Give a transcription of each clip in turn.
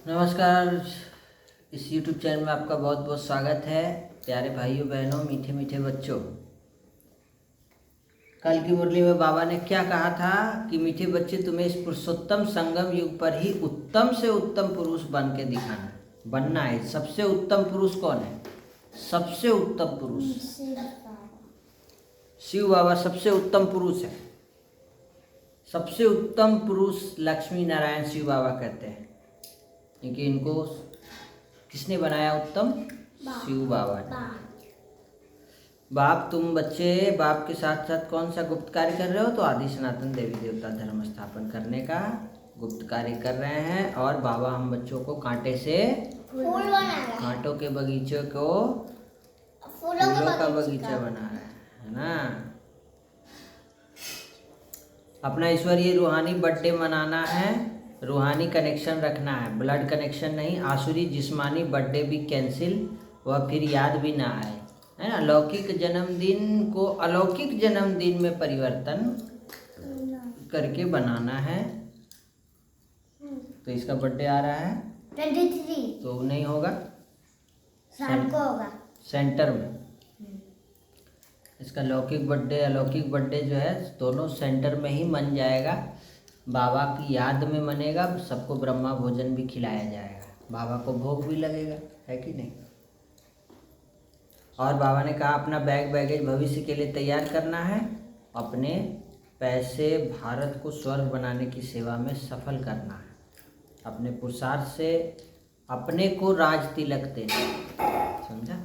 नमस्कार। इस YouTube channel में आपका बहुत बहुत स्वागत है। प्यारे भाइयों बहनों, मीठे मीठे बच्चों, कल की मुरली में बाबा ने क्या कहा था कि मीठे बच्चे, तुम्हें इस पुरुषोत्तम संगम युग पर ही उत्तम से उत्तम पुरुष बन के दिखाना, बनना है। सबसे उत्तम पुरुष कौन है? सबसे उत्तम पुरुष शिव बाबा सबसे उत्तम पुरुष है। सबसे उत्तम पुरुष लक्ष्मी नारायण शिव बाबा कहते हैं, क्योंकि इनको किसने बनाया उत्तम? शिव बाबा ने। बाप, तुम बच्चे बाप के साथ साथ कौन सा गुप्त कार्य कर रहे हो? तो आदि सनातन देवी देवता धर्म स्थापन करने का गुप्त कार्य कर रहे हैं। और बाबा हम बच्चों को कांटे से कांटों के बगीचे को फूलों का बगीचा बना रहे है ना। अपना ईश्वरीय रूहानी बर्थडे मनाना है, रूहानी कनेक्शन रखना है, ब्लड कनेक्शन नहीं। आसुरी जिस्मानी बर्थडे भी कैंसिल, वह फिर याद भी ना आए, है ना। अलौकिक जन्मदिन को अलौकिक जन्मदिन में परिवर्तन करके बनाना है। तो इसका बर्थडे आ रहा है 23, तो नहीं होगा, शाम को होगा सेंटर में। इसका अलौकिक बर्थडे जो है दोनों सेंटर में ही मन जाएगा। बाबा की याद में मनेगा, सबको ब्रह्मा भोजन भी खिलाया जाएगा, बाबा को भोग भी लगेगा, है कि नहीं। और बाबा ने कहा अपना बैगेज भविष्य के लिए तैयार करना है। अपने पैसे भारत को स्वर्ग बनाने की सेवा में सफल करना है। अपने पुरुषार्थ से अपने को राज तिलक देना, समझा।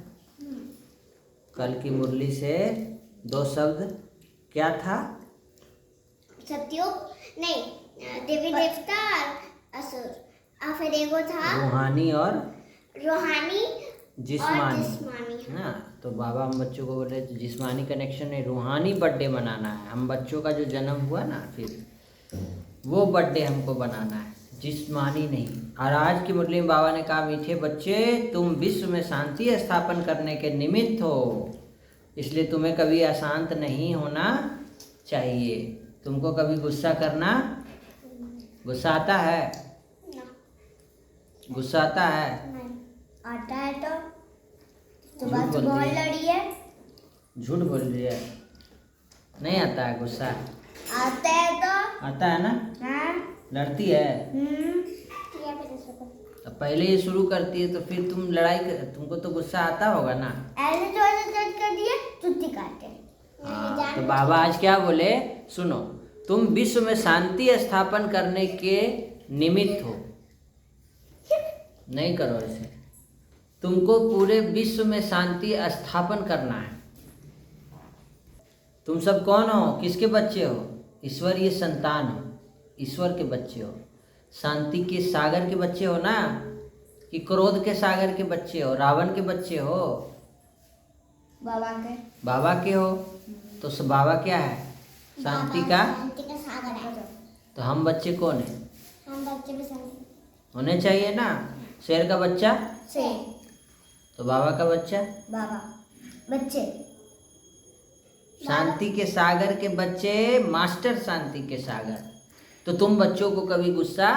कल की मुरली से 2 शब्द क्या था? सत्युग नहीं, देवी देवता असुर, और फिर एगो था रूहानी और जिस्मानी ना। तो बाबा हम बच्चों को बोले जिस्मानी कनेक्शन है, रूहानी बर्थडे मनाना है। हम बच्चों का जो जन्म हुआ ना, फिर वो बर्थडे हमको बनाना है, जिस्मानी नहीं। और आज की मुरली में बाबा ने कहा मीठे बच्चे, तुम विश्व में शांति स्थापन करने के निमित्त हो, इसलिए तुम्हें कभी अशांत नहीं होना चाहिए। तुमको कभी गुस्सा करना, गुस्सा आता है? गुस्सा आता है? आता है तो झूठ बोल बोल रही है। रही है, झूठ बोल रही है, नहीं आता है गुस्सा? आता है तो आता है ना। हाँ। लड़ती है तो पहले ये शुरू करती है, तो फिर तुम लड़ाई कर, तुमको तो गुस्सा आता होगा ना। ऐसे जो ऐसे कर दिए चुट्टी काटे। हाँ, तो बाबा आज क्या बोले सुनो, तुम विश्व में शांति स्थापन करने के निमित्त हो। नहीं करो ऐसे, तुमको पूरे विश्व में शांति स्थापन करना है। तुम सब कौन हो? किसके बच्चे हो? ईश्वरीय संतान हो, ईश्वर के बच्चे हो, शांति के सागर के बच्चे हो ना, कि क्रोध के सागर के बच्चे हो, रावण के बच्चे हो? बाबा के हो। तो बाबा क्या है? शांति का सागर है। तो हम बच्चे कौन है? हम बच्चे भी शांति होने चाहिए ना। शेर का बच्चा से तो बाबा का बच्चा, बाबा बच्चे शांति के सागर के बच्चे, मास्टर शांति के सागर। तो तुम बच्चों को कभी गुस्सा,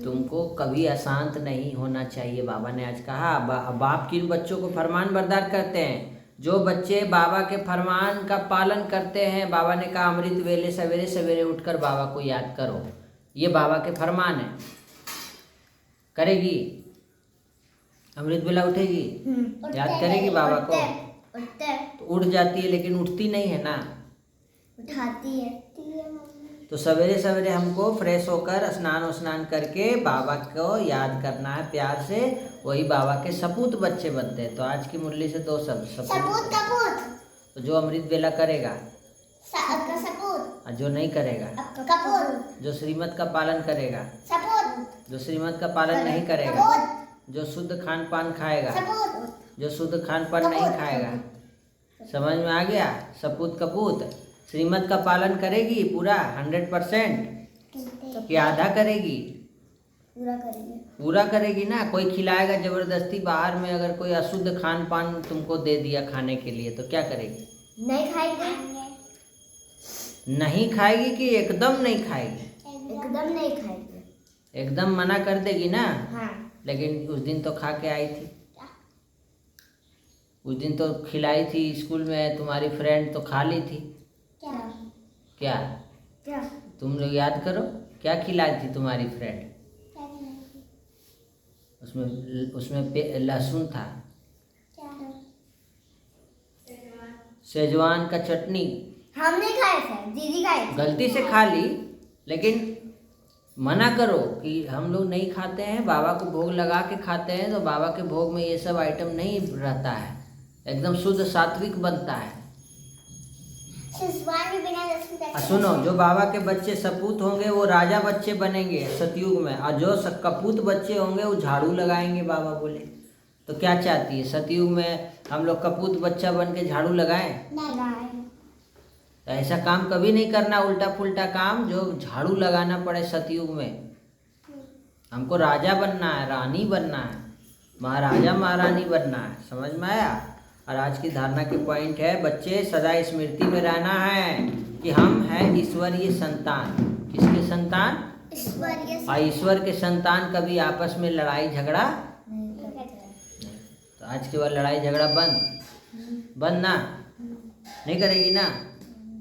तुमको कभी अशांत नहीं होना चाहिए। बाबा ने आज कहा बाप किन बच्चों को फरमान बरदार करते हैं? जो बच्चे बाबा के फरमान का पालन करते हैं। बाबा ने कहा अमृत वेले सवेरे सवेरे उठकर बाबा को याद करो, ये बाबा के फरमान है। करेगी? अमृत वेला उठेगी, याद करेगी बाबा को, तो उठ जाती है, लेकिन उठती नहीं है ना, उठाती है। तो सवेरे सवेरे हमको फ्रेश होकर स्नान करके बाबा को याद करना है प्यार से, वही बाबा के सपूत बच्चे बनते हैं। तो आज की मुरली से 2 शब्द सपूत कपूत। तो जो अमृत वेला करेगा, सपूत। और जो नहीं करेगा, कपूत। जो श्रीमत का पालन करेगा, सपूत। जो श्रीमत का पालन नहीं करेगा, जो शुद्ध खान पान खाएगा, सपूत। जो शुद्ध खान पान नहीं खाएगा। समझ में आ गया? सपूत कपूत। श्रीमत का पालन करेगी पूरा 100% कि आधा करेगी? पूरा करेगी ना। कोई खिलाएगा जबरदस्ती बाहर में, अगर कोई अशुद्ध खान पान तुमको दे दिया खाने के लिए, तो क्या करेगी? नहीं खाएगी। नहीं खाएगी कि एकदम नहीं खाएगी? एकदम नहीं खाएगी। एकदम मना कर देगी ना? हाँ। लेकिन उस दिन तो खा के आई थी, उस दिन तो खिलाई थी स्कूल में, तुम्हारी फ्रेंड तो खा ली थी। क्या? क्या? क्या? तुम लोग याद करो, क्या खिलाई थी तुम्हारी फ्रेंड? उसमें लहसुन था, सेजवान का चटनी। हमने खाए थे, दीदी खाए थे। गलती से खा ली, लेकिन मना करो कि हम लोग नहीं खाते हैं, बाबा को भोग लगा के खाते हैं, तो बाबा के भोग में ये सब आइटम नहीं रहता है, एकदम शुद्ध सात्विक बनता है। सुनो, जो बाबा के बच्चे सपूत होंगे वो राजा बच्चे बनेंगे सतयुग में, और जो कपूत बच्चे होंगे वो झाड़ू लगाएंगे, बाबा बोले। तो क्या चाहती है, सतयुग में हम लोग कपूत बच्चा बन के झाड़ू लगाएं? तो ऐसा काम कभी नहीं करना, उल्टा पुल्टा काम जो झाड़ू लगाना पड़े सतयुग में। हमको राजा बनना है, रानी बनना है, महाराजा महारानी बनना है, समझ में आया? और आज की धारणा के पॉइंट है, बच्चे सदा स्मृति में रहना है कि हम हैं ईश्वरीय संतान। किसके संतान? ईश्वर के संतान कभी आपस में लड़ाई झगड़ा नहीं। तो आज के बाद लड़ाई झगड़ा बंद ना, नहीं करेगी ना?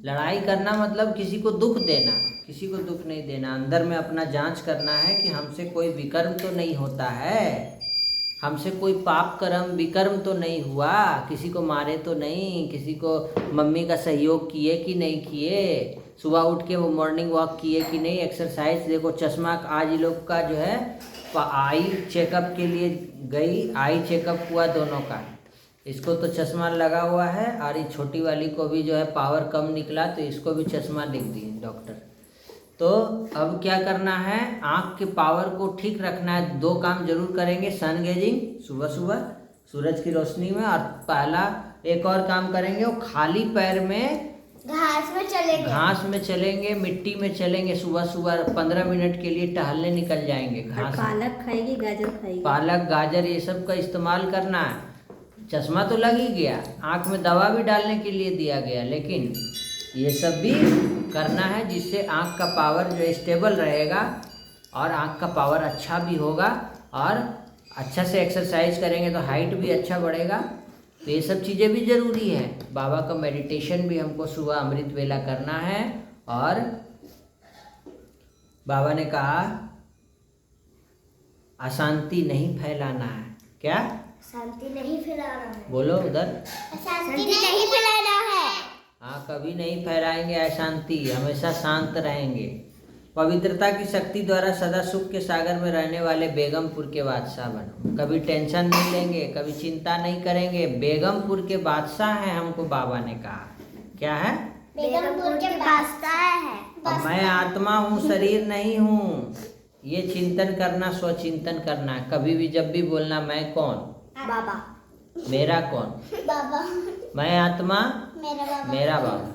लड़ाई करना मतलब किसी को दुख देना, किसी को दुख नहीं देना। अंदर में अपना जांच करना है कि हमसे कोई विकर्म तो नहीं होता है, हमसे कोई पाप कर्म विकर्म तो नहीं हुआ, किसी को मारे तो नहीं, किसी को मम्मी का सहयोग किए कि नहीं किए, सुबह उठ के वो मॉर्निंग वॉक किए कि नहीं, एक्सरसाइज। देखो चश्मा आज ये लोग का जो है आई चेकअप के लिए गई, आई चेकअप हुआ दोनों का, इसको तो चश्मा लगा हुआ है, और ये छोटी वाली को भी जो है पावर कम निकला तो इसको भी चश्मा लिख दिए डॉक्टर। तो अब क्या करना है, आँख के पावर को ठीक रखना है। 2 काम जरूर करेंगे, सन गेजिंग सुबह सुबह सूरज की रोशनी में, और पहला एक और काम करेंगे, वो खाली पैर में घास में चलेंगे, मिट्टी में चलेंगे, सुबह सुबह 15 मिनट के लिए टहलने निकल जाएंगे। घास, पालक खाएगी, गाजर खाएगी, पालक गाजर ये सब का इस्तेमाल करना है। चश्मा तो लग ही गया, आँख में दवा भी डालने के लिए दिया गया, लेकिन ये सब भी करना है जिससे आँख का पावर जो स्टेबल रहेगा और आँख का पावर अच्छा भी होगा, और अच्छा से एक्सरसाइज करेंगे तो हाइट भी अच्छा बढ़ेगा। तो ये सब चीज़ें भी ज़रूरी है। बाबा का मेडिटेशन भी हमको सुबह अमृत वेला करना है। और बाबा ने कहा अशांति नहीं फैलाना है। क्या? शांति नहीं फैलाना है। बोलो उधर। शांति नहीं फैलाना है। हाँ, कभी नहीं फैलाएंगे अशांति, हमेशा शांत रहेंगे। पवित्रता की शक्ति द्वारा सदा सुख के सागर में रहने वाले बेगमपुर के बादशाह बनो। कभी टेंशन नहीं लेंगे, कभी चिंता नहीं करेंगे। बेगमपुर के बादशाह हैं हमको बाबा ने कहा। क्या है? बेगमपुर के बादशाह है। अब मैं आत्मा हूँ, शरीर नहीं हूँ। ये चिंतन करना, स्वचिंतन करना। कभी भी जब भी बोलना मैं कौन, बाबा, मेरा कौन, बाबा, मैं आत्मा, मेरा बाबा, मेरा बाबा,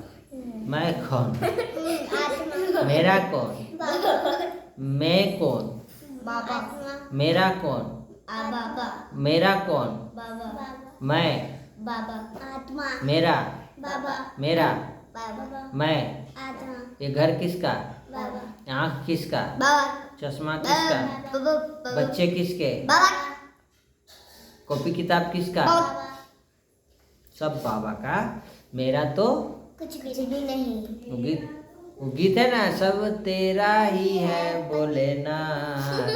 मैं कौन, आत्मा, मेरा कौन, मैं कौन, बाबा, मेरा कौन, बाबा, मेरा कौन, बाबा, मैं, बाबा, आत्मा, मेरा, बाबा, मेरा, बाबा, मैं। आत्मा, ये घर किसका? बाबा, आँख किसका? बाबा, चश्मा किसका? बाबा, बच्चे किसके? बाबा, कॉपी किताब किसका? बाबा, सब बाबा का। मेरा तो कुछ भी नहीं। वो गीत है ना, सब तेरा ही है भोलेनाथ।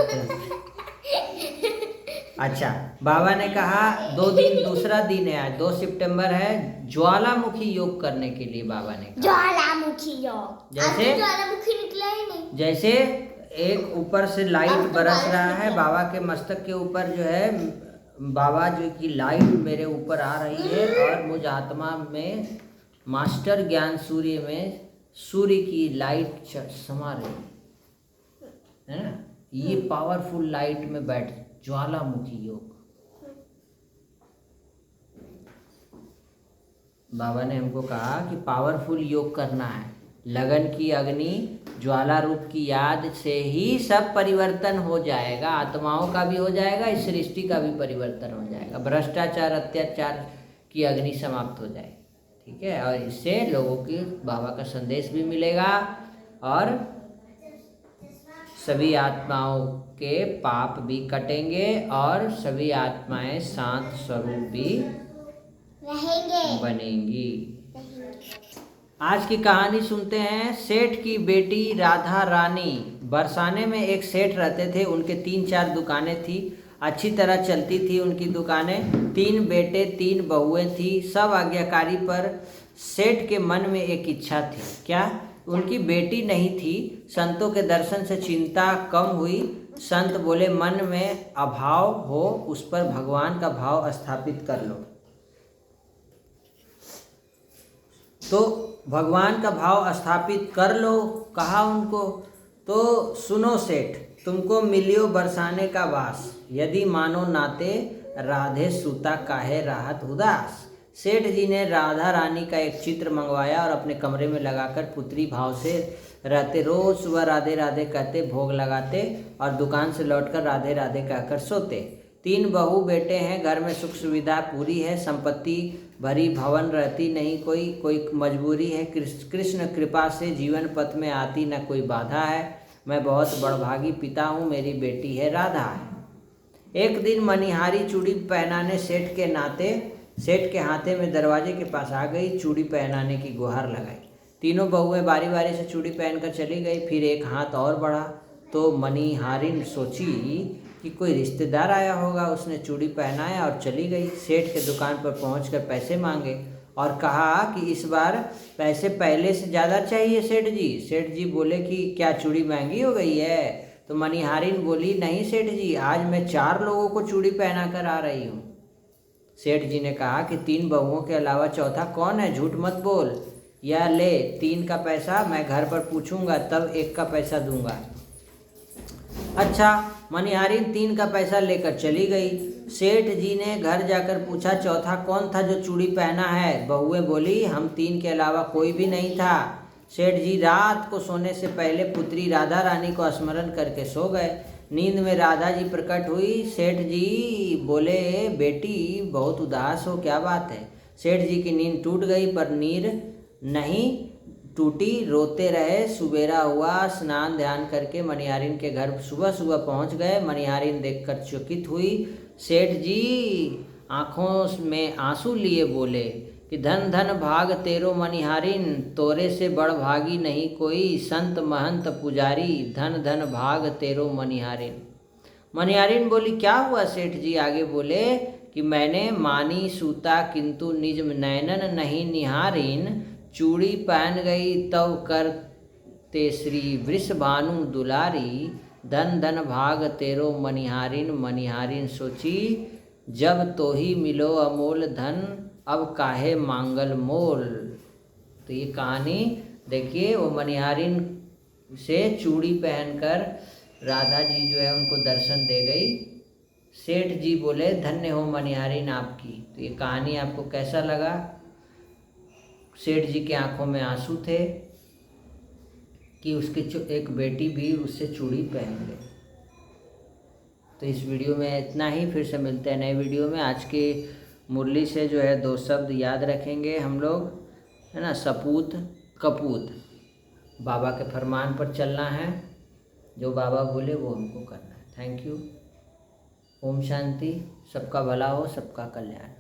अच्छा, बाबा ने कहा 2 दिन, दूसरा दिन है आज, 2 सितंबर है, ज्वालामुखी योग करने के लिए बाबा ने कहा। ज्वालामुखी योग। जैसे ज्वालामुखी निकला ही नहीं। जैसे एक ऊपर से लाइट बरस रहा है, बाबा के मस्तक के ऊपर जो है बाबा जो की लाइट मेरे ऊपर आ रही है, और मुझ आत्मा में मास्टर ज्ञान सूर्य में सूर्य की लाइट समा रही है ना। ये पावरफुल लाइट में बैठ, ज्वालामुखी योग। बाबा ने हमको कहा कि पावरफुल योग करना है। लगन की अग्नि, ज्वाला रूप की याद से ही सब परिवर्तन हो जाएगा। आत्माओं का भी हो जाएगा, इस सृष्टि का भी परिवर्तन हो जाएगा। भ्रष्टाचार, अत्याचार की अग्नि समाप्त हो जाएगी। ठीक है, और इससे लोगों की बाबा का संदेश भी मिलेगा, और सभी आत्माओं के पाप भी कटेंगे और सभी आत्माएं शांत स्वरूप भी बनेंगी। आज की कहानी सुनते हैं। सेठ की बेटी राधा रानी। बरसाने में एक सेठ रहते थे, उनके 3-4 दुकानें थी, अच्छी तरह चलती थी उनकी दुकानें। 3 बेटे 3 बहुएं थी, सब आज्ञाकारी पर। सेठ के मन में एक इच्छा थी, क्या? उनकी बेटी नहीं थी। संतों के दर्शन से चिंता कम हुई। संत बोले, मन में अभाव हो उस पर भगवान का भाव स्थापित कर लो। तो भगवान का भाव स्थापित कर लो, कहा उनको। तो सुनो सेठ, तुमको मिलियो बरसाने का वास, यदि मानो नाते राधे सूता काहे राहत उदास। सेठ जी ने राधा रानी का एक चित्र मंगवाया और अपने कमरे में लगाकर पुत्री भाव से रहते। रोज सुबह राधे राधे कहते, भोग लगाते और दुकान से लौटकर राधे राधे कहकर सोते। 3 बहू बेटे हैं, घर में सुख सुविधा पूरी है, संपत्ति भरी भवन रहती नहीं कोई मजबूरी है। कृष्ण कृपा से जीवन पथ में आती न कोई बाधा है। मैं बहुत बड़भागी पिता हूँ, मेरी बेटी है राधा है। एक दिन मनिहारी चूड़ी पहनाने सेठ के नाते सेठ के हाथे में दरवाजे के पास आ गई, चूड़ी पहनाने की गुहार लगाई। तीनों बहुएं बारी बारी से चूड़ी पहनकर चली गई। फिर एक हाथ और बढ़ा तो मनिहारिन सोची कि कोई रिश्तेदार आया होगा, उसने चूड़ी पहनाया और चली गई। सेठ के दुकान पर पहुंचकर पैसे मांगे और कहा कि इस बार पैसे पहले से ज़्यादा चाहिए सेठ जी। सेठ जी बोले कि क्या चूड़ी महंगी हो गई है? तो मनिहारिन बोली, नहीं सेठ जी, आज मैं 4 लोगों को चूड़ी पहना कर आ रही हूँ। सेठ जी ने कहा कि 3 बहुओं के अलावा चौथा कौन है? झूठ मत बोल। या ले 3 का पैसा, मैं घर पर पूछूंगा तब 1 का पैसा दूंगा। अच्छा, मनिहारिन 3 का पैसा लेकर चली गई। सेठ जी ने घर जाकर पूछा, चौथा कौन था जो चूड़ी पहना है? बहुएं बोली, हम 3 के अलावा कोई भी नहीं था। सेठ जी रात को सोने से पहले पुत्री राधा रानी को स्मरण करके सो गए। नींद में राधा जी प्रकट हुई। सेठ जी बोले, बेटी बहुत उदास हो, क्या बात है? सेठ जी की नींद टूट गई, पर नींद नहीं टूटी, रोते रहे। सुबेरा हुआ, स्नान ध्यान करके मनिहारिन के घर सुबह सुबह पहुंच गए। मनिहारिन देखकर चकित हुई। सेठ जी आंखों में आंसू लिए बोले कि धन धन भाग तेरो मनिहारिन, तोरे से बड़ भागी नहीं कोई, संत महंत पुजारी, धन धन भाग तेरो मनिहारिन। मनिहारिन बोली, क्या हुआ सेठ जी? आगे बोले कि मैंने मानी सूता किंतु निज नैनन नहीं निहारिन, चूड़ी पहन गई तव कर ते श्री वृषभानु दुलारी, धन धन भाग तेरो मनिहारिन। मनिहारिन सोची, जब तो ही मिलो अमोल धन, अब काहे मांगल मोल। तो ये कहानी देखिए, वो मनिहारिन से चूड़ी पहनकर राधा जी जो है उनको दर्शन दे गई। सेठ जी बोले, धन्य हो मनिहारिन आपकी। तो ये कहानी आपको कैसा लगा? सेठ जी की आंखों में आंसू थे कि उसकी एक बेटी भी उससे चूड़ी पहन गई। तो इस वीडियो में इतना ही, फिर से मिलते हैं नए वीडियो में। आज की मुरली से जो है 2 शब्द याद रखेंगे हम लोग, है ना, सपूत कपूत। बाबा के फरमान पर चलना है, जो बाबा बोले वो हमको करना है। Thank you. ओम शांति। सबका भला हो, सबका कल्याण।